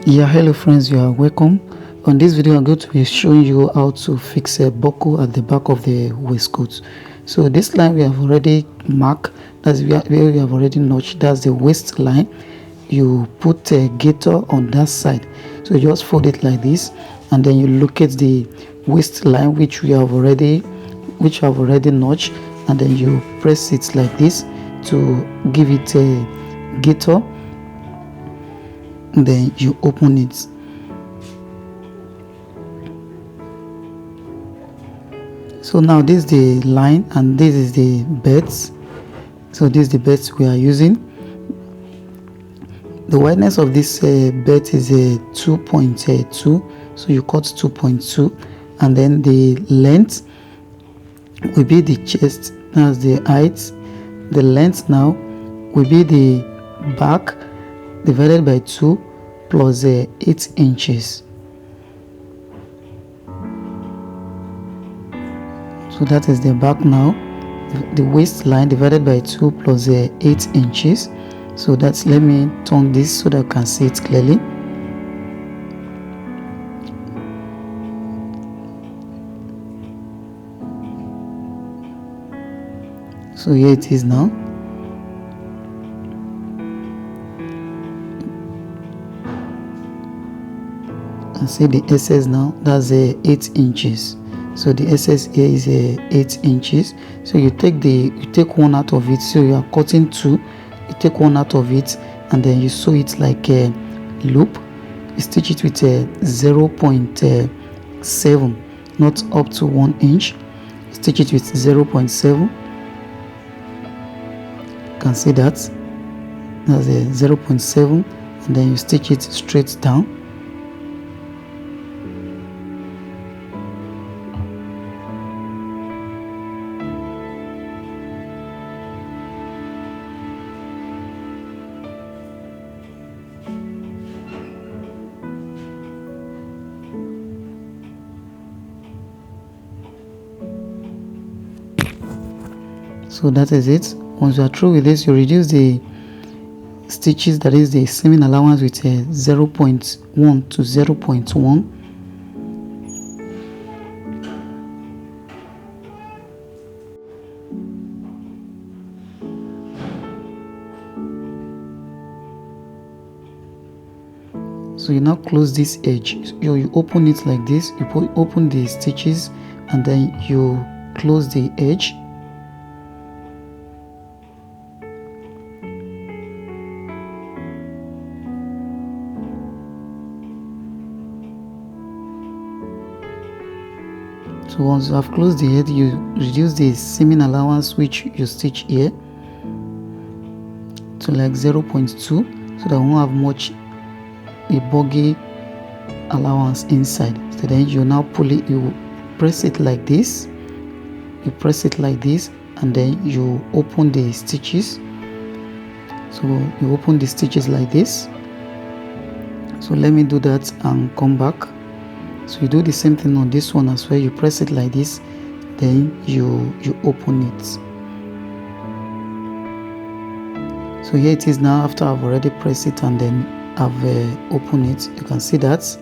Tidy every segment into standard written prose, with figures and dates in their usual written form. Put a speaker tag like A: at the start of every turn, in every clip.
A: Yeah, hello friends, you are welcome. On this video I'm going to be showing you how to fix a buckle at the back of the waistcoat. So this line we have already marked, that's where we have already notched, that's the waistline. You put a gaiter on that side, so you just fold it like this, and then you locate the waistline which I've already notched, and then you press it like this to give it a gaiter. Then you open it. So now this is the line and this is the belt. So this is the belt we are using. The wideness of this belt is a 2.2, so you cut 2.2, and then the length will be the chest, that's the height. The length now will be the back divided by 2 plus 8 inches. So that is the back now, the waistline divided by 2 plus 8 inches. So that's, let me turn this so that I can see it clearly. So here it is now. And see the SS now, that's 8 inches. So the SS here is 8 inches. So you take one out of it. So you are cutting 2, you take one out of it, and then you sew it like a loop. You stitch it with a 0.7, not up to 1 inch. Stitch it with 0.7. You can see that, that's a 0.7, and then you stitch it straight down. So that is it. Once you are through with this, you reduce the stitches, that is the seaming allowance, with a 0.1 to 0.1. So you now close this edge. You open it like this. You open the stitches, and then you close the edge. So once you have closed the head, you reduce the seaming allowance which you stitch here to like 0.2, so that we won't have much a buggy allowance inside. So then you now pull it, you press it like this, you press it like this, and then you open the stitches. So you open the stitches like this. So let me do that and come back. So you do the same thing on this one as well. You press it like this, then you open it. So here it is now, after I've already pressed it and then I've opened it. You can see that. So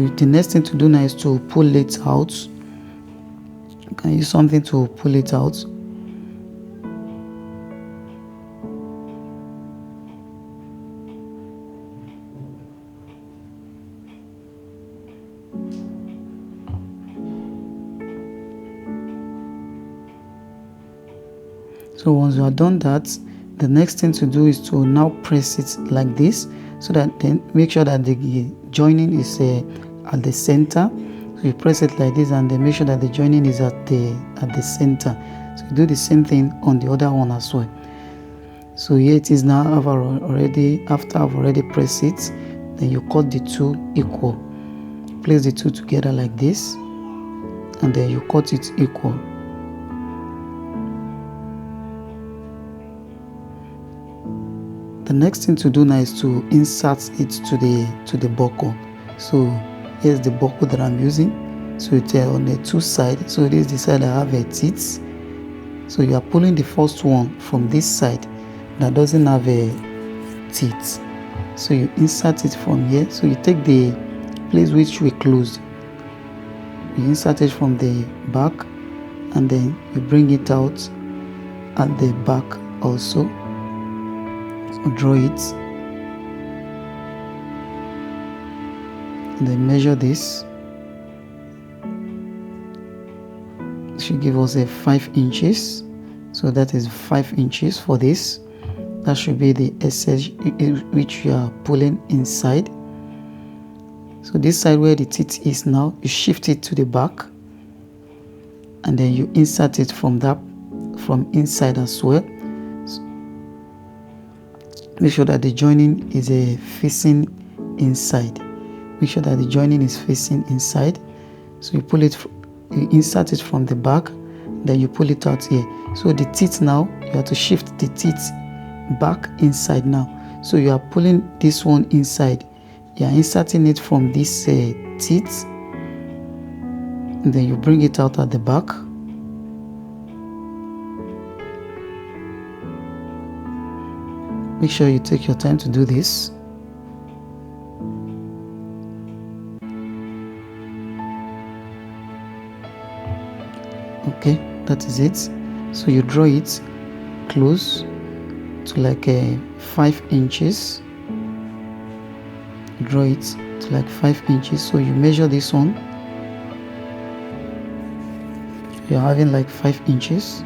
A: the next thing to do now is to pull it out. You can use something to pull it out. So once you are done that, the next thing to do is to now press it like this, so that then make sure that the joining is at the center. So you press it like this, and then make sure that the joining is at the center. So you do the same thing on the other one as well. So here it is now. After I've already pressed it, then you cut the two equal. Place the two together like this, and then you cut it equal. The next thing to do now is to insert it to the buckle. So here's the buckle that I'm using. So it's on the two sides. So this is the side I have a teeth. So you are pulling the first one from this side that doesn't have a teeth. So you insert it from here. So you take the place which we closed, you insert it from the back, and then you bring it out at the back also. So draw it and then measure this. It should give us a 5 inches. So that is 5 inches for this. That should be the SS which you are pulling inside. So this side where the teeth is now, you shift it to the back, and then you insert it from inside as well. So make sure that the joining is facing inside. Make sure that the joining is facing inside. So you insert it from the back, then you pull it out here. So the teeth now, you have to shift the teeth back inside now. So you are pulling this one inside, you are inserting it from this teeth, and then you bring it out at the back. Make sure you take your time to do this. Okay, that is it. So you draw it close to like 5 inches. Draw it to like 5 inches. So you measure this one. You're having like 5 inches.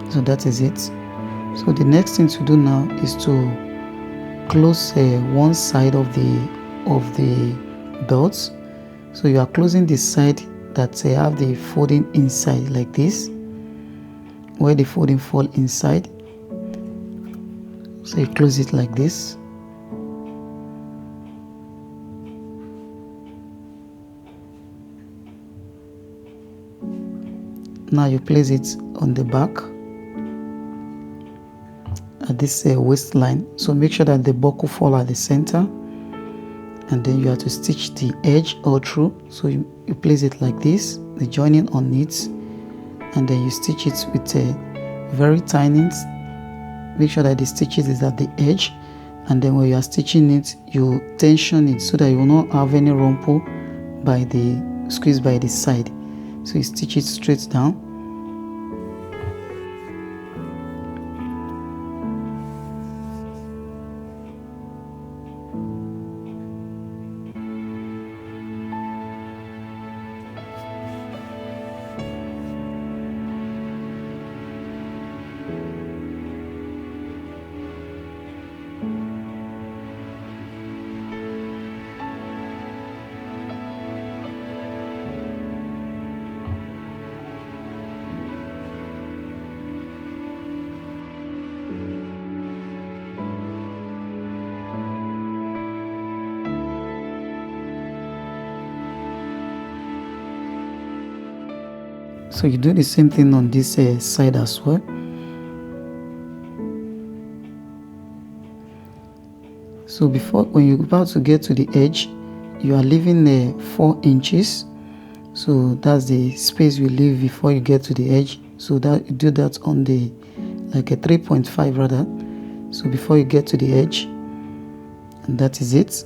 A: So that is it. So the next thing to do now is to close one side of the belts. So you are closing the side that have the folding inside like this, where the folding fall inside. So you close it like this. Now you place it on the back at this waistline. So make sure that the buckle fall at the center, and then you have to stitch the edge all through. So you place it like this, the joining on it, and then you stitch it with a very tiny. Make sure that the stitches is at the edge, and then when you are stitching it, you tension it so that you will not have any rumple by the squeeze by the side. So you stitch it straight down. So you do the same thing on this side as well. So when you're about to get to the edge, you are leaving 4 inches. So that's the space you leave before you get to the edge. So that you do that on the like a 3.5 rather. So before you get to the edge, and that is it.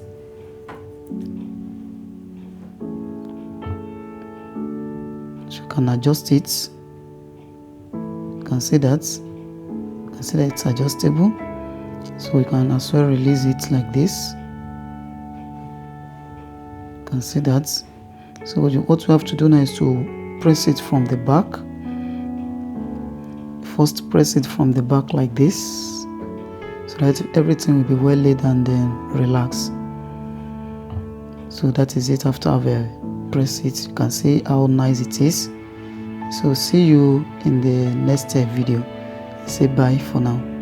A: Can adjust it. You can see that. You can see that it's adjustable. So we can as well release it like this. You can see that. So what you have to do now is to press it from the back. First press it from the back like this, so that everything will be well laid and then relax. So that is it. After I've pressed it, you can see how nice it is. So see you in the next video. Say bye for now.